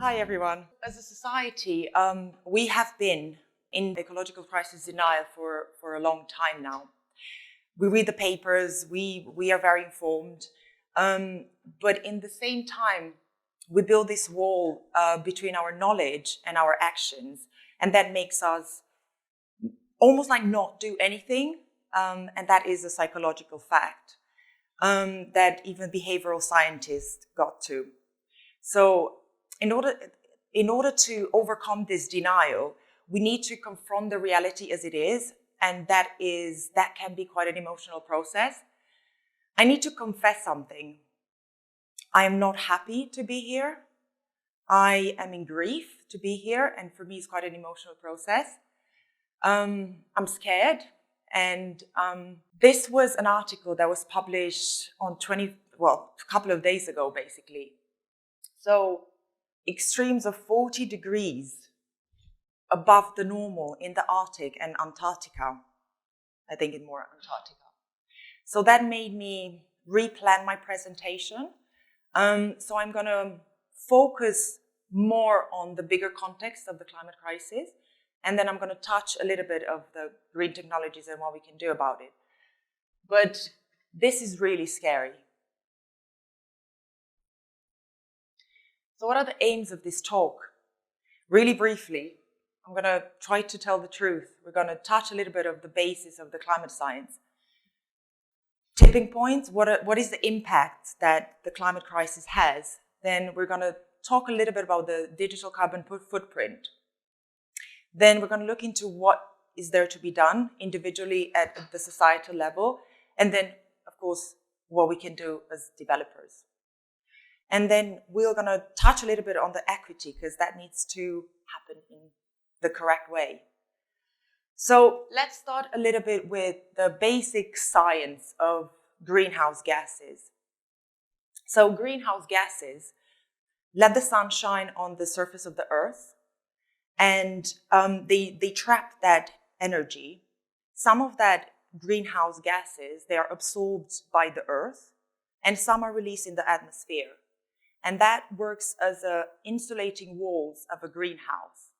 Hi, everyone. As a society, we have been in ecological crisis denial for a long time now. We read the papers, we are very informed, but in the same time, we build this wall between our knowledge and our actions, and that makes us almost like not do anything, and that is a psychological fact that even behavioral scientists got to. So in order to overcome this denial, we need to confront the reality as it is, and that can be quite an emotional process. I need to confess something. I am not happy to be here. I am in grief to be here, and for me it's quite an emotional process. I'm scared, and this was an article that was published on a couple of days ago, basically. So extremes of 40 degrees above the normal in the Arctic and Antarctica. I think in more Antarctica. So that made me replan my presentation. So I'm going to focus more on the bigger context of the climate crisis. And then I'm going to touch a little bit of the green technologies and what we can do about it. But this is really scary. So what are the aims of this talk? Really briefly, I'm going to try to tell the truth. We're going to touch a little bit of the basis of the climate science. Tipping points, what is the impact that the climate crisis has? Then we're going to talk a little bit about the digital carbon footprint. Then we're going to look into what is there to be done individually at the societal level. And then, of course, what we can do as developers. And then we're going to touch a little bit on the equity, because that needs to happen in the correct way. So let's start a little bit with the basic science of greenhouse gases. So greenhouse gases let the sun shine on the surface of the earth, and they trap that energy. Some of that greenhouse gases, they are absorbed by the earth, and some are released in the atmosphere. And that works as insulating walls of a greenhouse.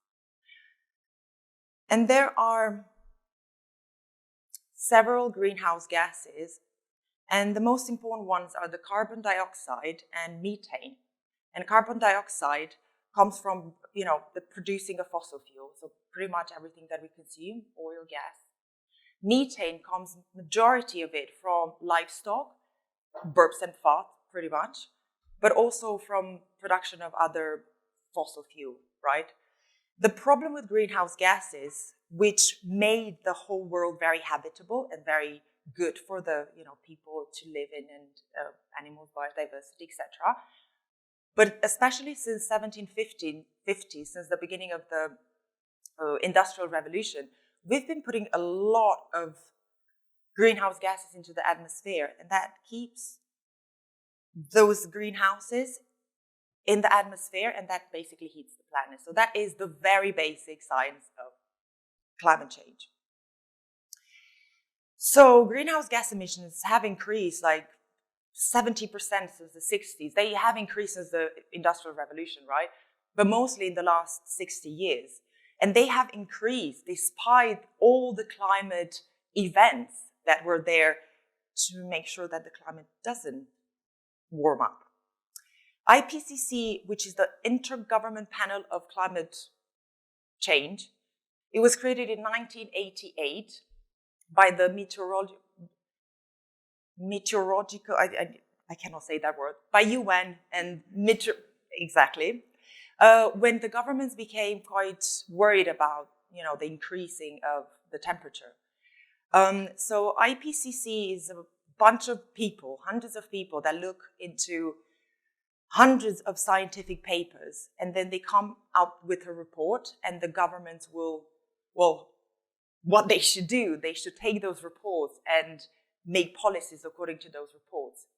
And there are several greenhouse gases, and the most important ones are the carbon dioxide and methane. And carbon dioxide comes from, the producing a fossil fuel, so pretty much everything that we consume, oil, gas. Methane comes, majority of it, from livestock, burps and fart, pretty much, but also from production of other fossil fuel, right? The problem with greenhouse gases, which made the whole world very habitable and very good for the people to live in, and animals, biodiversity, etc. But especially since 1750, since the beginning of the Industrial Revolution, we've been putting a lot of greenhouse gases into the atmosphere, and that keeps those greenhouses in the atmosphere, and that basically heats the planet. So that is the very basic science of climate change. So greenhouse gas emissions have increased like 70% since the 60s. They have increased since the Industrial Revolution, right? But mostly in the last 60 years. And they have increased despite all the climate events that were there to make sure that the climate doesn't warm up. IPCC, which is the Intergovernmental Panel of Climate Change, it was created in 1988 by the meteorological, I cannot say that word, by UN and exactly, when the governments became quite worried about, the increasing of the temperature. So IPCC is a bunch of people, hundreds of people that look into hundreds of scientific papers, and then they come out with a report, and the governments will, what they should do, they should take those reports and make policies according to those reports.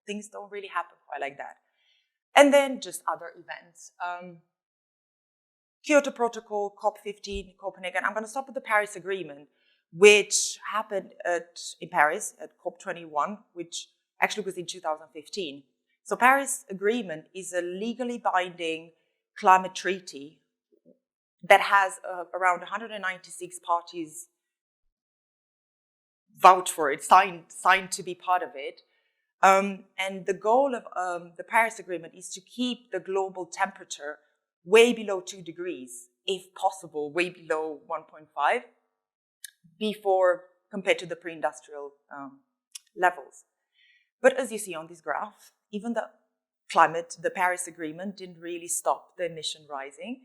Things don't really happen quite like that. And then just other events. Kyoto Protocol, COP15, Copenhagen. I'm going to stop at the Paris Agreement, which happened in Paris at COP21, which actually was in 2015. So Paris Agreement is a legally binding climate treaty that has around 196 parties vouch for it, signed to be part of it. And the goal of the Paris Agreement is to keep the global temperature way below 2 degrees, if possible, way below 1.5, compared to the pre-industrial levels. But as you see on this graph, even the Paris Agreement didn't really stop the emission rising.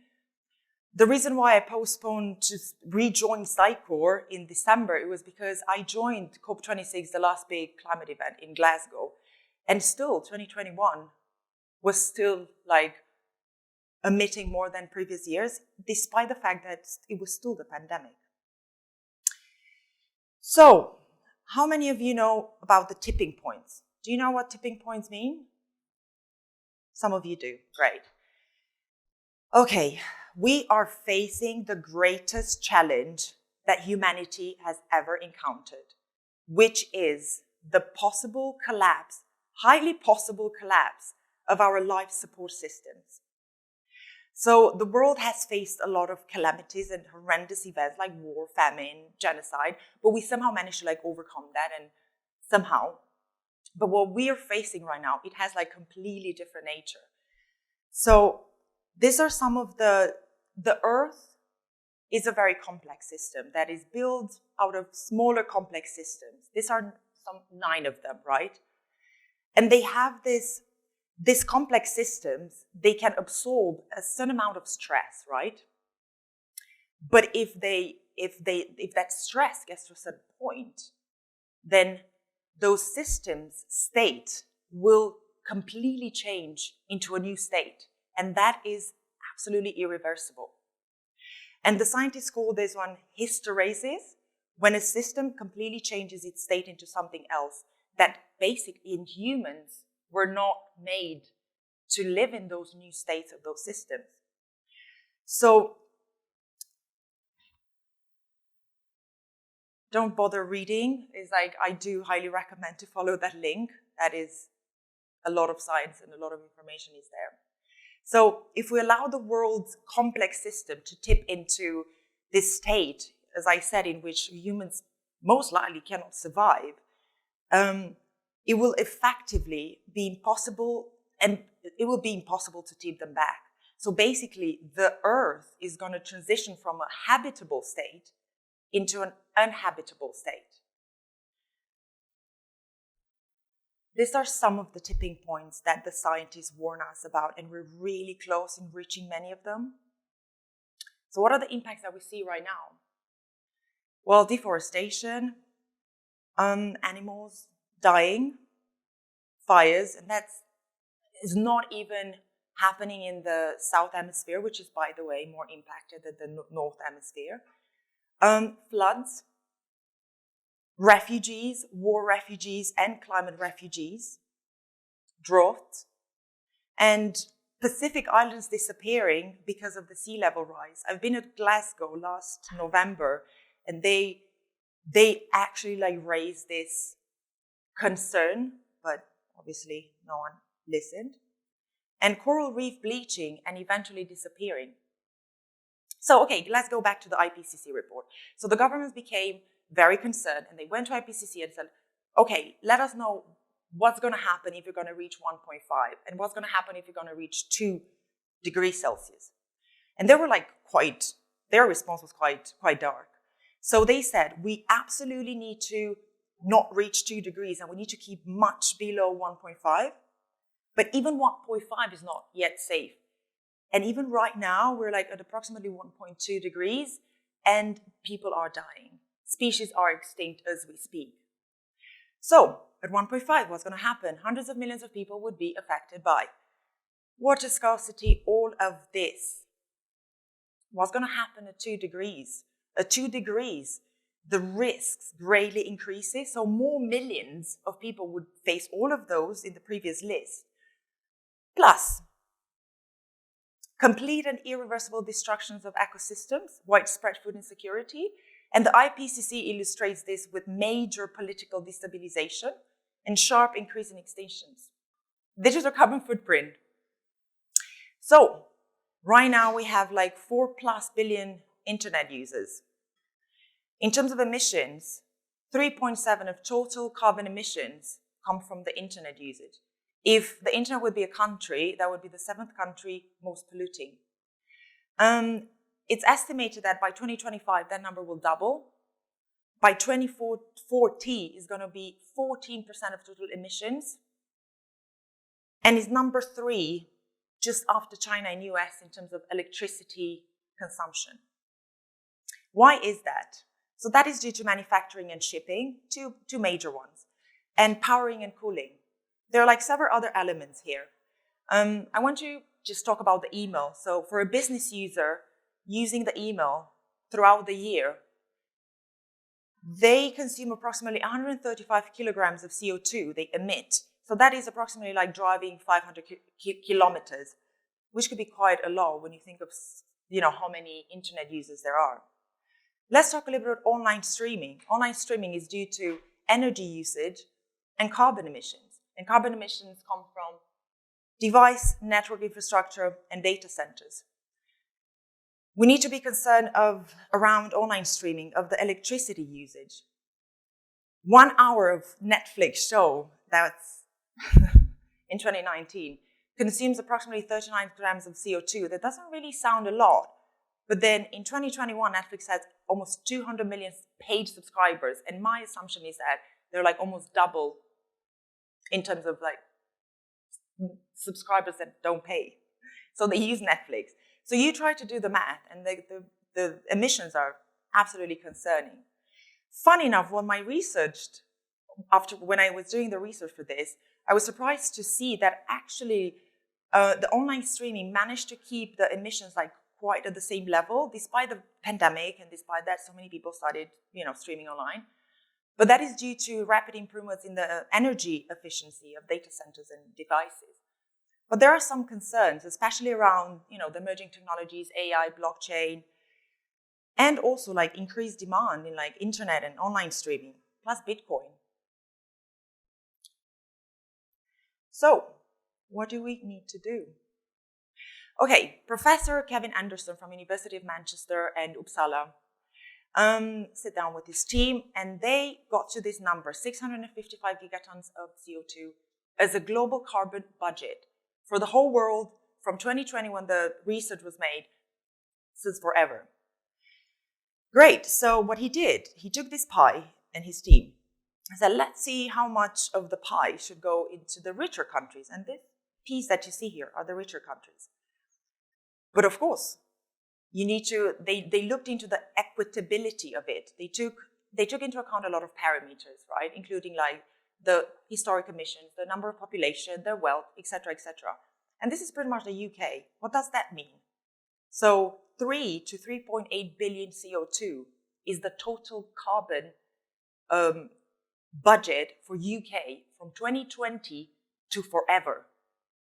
The reason why I postponed to rejoin SUGCON in December, it was because I joined COP26, the last big climate event in Glasgow, and still 2021 was still like emitting more than previous years, despite the fact that it was still the pandemic. So, how many of you know about the tipping points? Do you know what tipping points mean? Some of you do, great. Okay, we are facing the greatest challenge that humanity has ever encountered, which is the possible collapse, highly possible collapse of our life support systems. So the world has faced a lot of calamities and horrendous events like war, famine, genocide, but we somehow managed to overcome that and somehow. But what we are facing right now, it has completely different nature. So these are some of the Earth is a very complex system that is built out of smaller complex systems. These are some 9 of them, right? And they have these complex systems, they can absorb a certain amount of stress, right? But if that stress gets to a certain point, then those systems' state will completely change into a new state. And that is absolutely irreversible. And the scientists call this one hysteresis, when a system completely changes its state into something else that basically in humans were not made to live in those new states of those systems. So don't bother reading. It's I do highly recommend to follow that link. That is a lot of science and a lot of information is there. So if we allow the world's complex system to tip into this state, as I said, in which humans most likely cannot survive, it will effectively be impossible, and it will be impossible to tip them back. So basically, the Earth is going to transition from a habitable state into an uninhabitable state. These are some of the tipping points that the scientists warn us about, and we're really close in reaching many of them. So what are the impacts that we see right now? Well, deforestation, animals dying, fires, and that is not even happening in the South Hemisphere, which is, by the way, more impacted than the North Hemisphere. Floods, refugees, war refugees, and climate refugees, drought, and Pacific islands disappearing because of the sea level rise. I've been at Glasgow last November, and they actually raised this concern, but obviously no one listened. And coral reef bleaching and eventually disappearing. So, okay, let's go back to the IPCC report. So the governments became very concerned, and they went to IPCC and said, okay, let us know what's going to happen if you're going to reach 1.5, and what's going to happen if you're going to reach 2 degrees Celsius. And they were their response was quite dark. So they said, we absolutely need to not reach 2 degrees, and we need to keep much below 1.5. But even 1.5 is not yet safe. And even right now, we're at approximately 1.2 degrees, and people are dying. Species are extinct as we speak. So, at 1.5, what's going to happen? Hundreds of millions of people would be affected by water scarcity, all of this. What's going to happen at 2 degrees? At 2 degrees, the risks greatly increases, so more millions of people would face all of those in the previous list. Plus, complete and irreversible destructions of ecosystems, widespread food insecurity, and the IPCC illustrates this with major political destabilization and sharp increase in extinctions. digital carbon footprint. So right now we have like 4+ billion internet users. In terms of emissions, 3.7 of total carbon emissions come from the internet usage. If the internet would be a country, that would be the 7th country most polluting. It's estimated that by 2025, that number will double. By 2040, it's going to be 14% of total emissions. And is number 3, just after China and US in terms of electricity consumption. Why is that? So that is due to manufacturing and shipping, two major ones, and powering and cooling. There are like several other elements here. I want to just talk about the email. So for a business user using the email throughout the year, they consume approximately 135 kilograms of CO2 they emit. So that is approximately like driving 500 kilometers, which could be quite a lot when you think of, how many internet users there are. Let's talk a little bit about online streaming. Online streaming is due to energy usage and carbon emissions. And carbon emissions come from device, network infrastructure, and data centers. We need to be concerned around online streaming of the electricity usage. 1 hour of Netflix show that's in 2019 consumes approximately 39 grams of CO2. That doesn't really sound a lot. But then in 2021, Netflix has almost 200 million paid subscribers. And my assumption is that they're like almost double in terms of like subscribers that don't pay. So they use Netflix. So you try to do the math, and the emissions are absolutely concerning. Fun enough, when I was doing the research for this, I was surprised to see that actually the online streaming managed to keep the emissions like quite at the same level, despite the pandemic, and despite that so many people started, streaming online. But that is due to rapid improvements in the energy efficiency of data centers and devices. But there are some concerns, especially around, the emerging technologies, AI, blockchain, and also like increased demand in like internet and online streaming, plus Bitcoin. So what do we need to do? Okay, Professor Kevin Anderson from University of Manchester and Uppsala sit down with his team, and they got to this number, 655 gigatons of CO2 as a global carbon budget for the whole world from 2020 when the research was made, since forever. Great, so what he did, he took this pie and his team and said, let's see how much of the pie should go into the richer countries. And this piece that you see here are the richer countries. But of course, they looked into the equitability of it. They took into account a lot of parameters, right? Including like the historic emissions, the number of population, their wealth, etc., etc. And this is pretty much the UK. What does that mean? So 3 to 3.8 billion CO2 is the total carbon budget for UK from 2020 to forever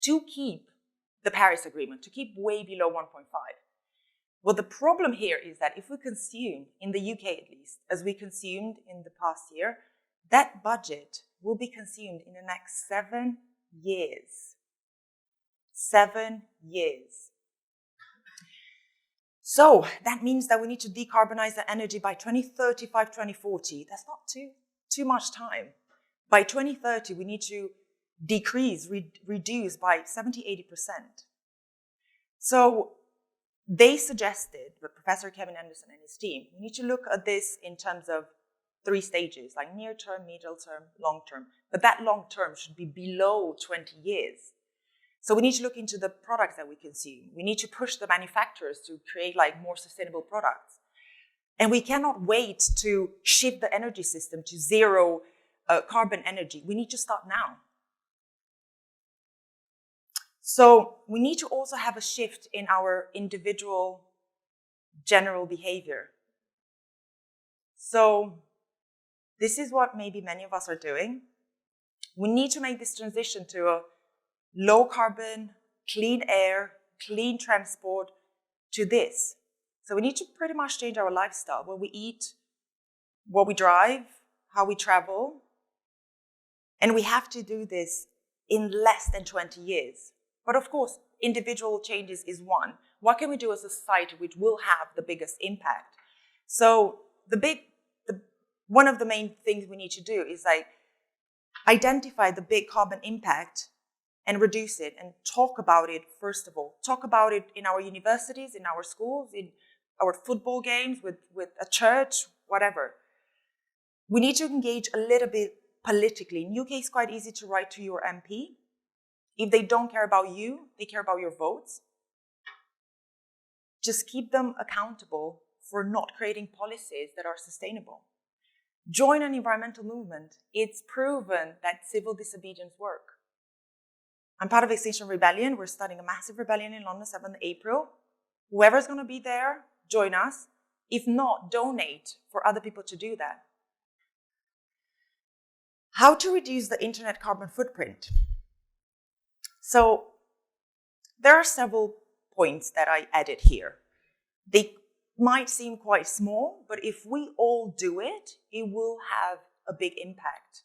to keep the Paris Agreement, to keep way below 1.5. Well, the problem here is that if we consume, in the UK at least, as we consumed in the past year, that budget will be consumed in the next 7 years. 7 years. So that means that we need to decarbonize the energy by 2035, 2040. That's not too much time. By 2030, we need to reduce by 70, 80%. So they suggested, but Professor Kevin Anderson and his team, we need to look at this in terms of 3 stages, like near term, middle term, long term. But that long term should be below 20 years. So we need to look into the products that we consume. We need to push the manufacturers to create like more sustainable products. And we cannot wait to shift the energy system to zero carbon energy. We need to start now. So we need to also have a shift in our individual general behavior. So this is what maybe many of us are doing. We need to make this transition to a low carbon, clean air, clean transport to this. So we need to pretty much change our lifestyle, what we eat, what we drive, how we travel. And we have to do this in less than 20 years. But of course, individual changes is one. What can we do as a society which will have the biggest impact? So one of the main things we need to do is like identify the big carbon impact and reduce it and talk about it, first of all. Talk about it in our universities, in our schools, in our football games, with a church, whatever. We need to engage a little bit politically. In UK, it's quite easy to write to your MP. If they don't care about you, they care about your votes. Just keep them accountable for not creating policies that are sustainable. Join an environmental movement. It's proven that civil disobedience works. I'm part of Extinction Rebellion. We're starting a massive rebellion in London, 7th April. Whoever's going to be there, join us. If not, donate for other people to do that. How to reduce the internet carbon footprint? So there are several points that I added here. They might seem quite small, but if we all do it, it will have a big impact.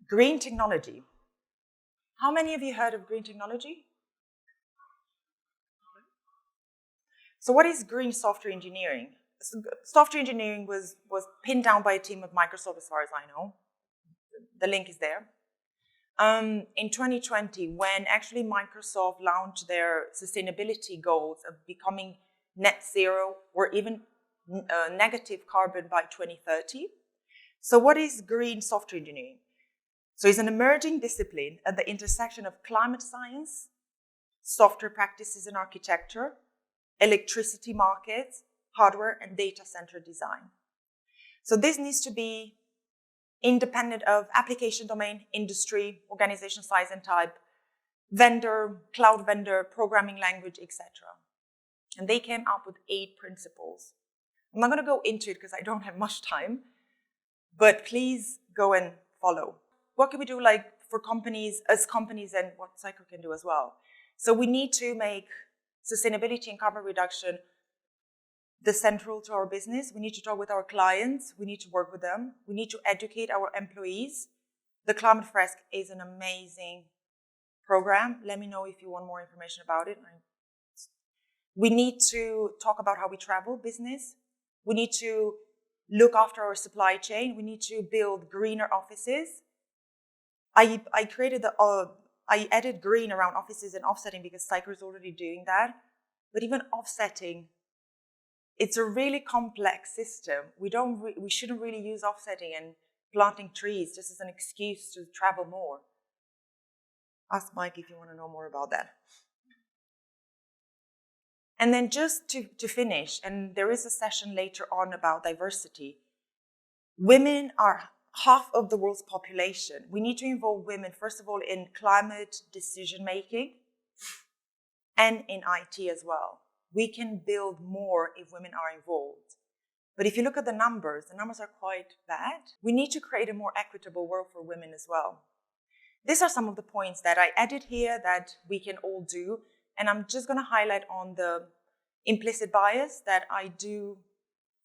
Green technology. How many of you heard of green technology? So what is green software engineering? Software engineering was pinned down by a team of Microsoft, as far as I know. The link is there. In 2020, when actually Microsoft launched their sustainability goals of becoming net zero or even negative carbon by 2030. So what is green software engineering? So it's an emerging discipline at the intersection of climate science, software practices and architecture, electricity markets, hardware, and data center design. So this needs to be independent of application domain, industry, organization size and type, vendor, cloud vendor, programming language, etc. And they came up with 8 principles. I'm not going to go into it because I don't have much time, but please go and follow. What can we do like for companies, as companies, and what SUGCON can do as well? So we need to make sustainability and carbon reduction the central to our business. We need to talk with our clients. We need to work with them. We need to educate our employees. The Climate Fresk is an amazing program. Let me know if you want more information about it. We need to talk about how we travel business. We need to look after our supply chain. We need to build greener offices. I added green around offices and offsetting because SUGCON is already doing that. But even offsetting, it's a really complex system. We shouldn't really use offsetting and planting trees just as an excuse to travel more. Ask Mike if you want to know more about that. And then just to finish, and there is a session later on about diversity. Women are half of the world's population. We need to involve women, first of all, in climate decision-making and in IT as well. We can build more if women are involved. But if you look at the numbers are quite bad. We need to create a more equitable world for women as well. These are some of the points that I added here that we can all do. And I'm just going to highlight on the implicit bias that I do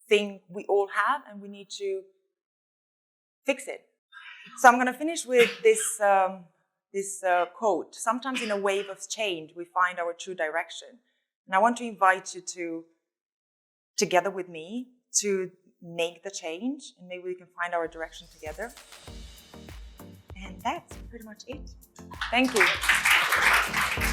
think we all have, and we need to fix it. So I'm going to finish with this quote. Sometimes in a wave of change, we find our true direction. And I want to invite you to, together with me, to make the change, and maybe we can find our direction together. And that's pretty much it. Thank you.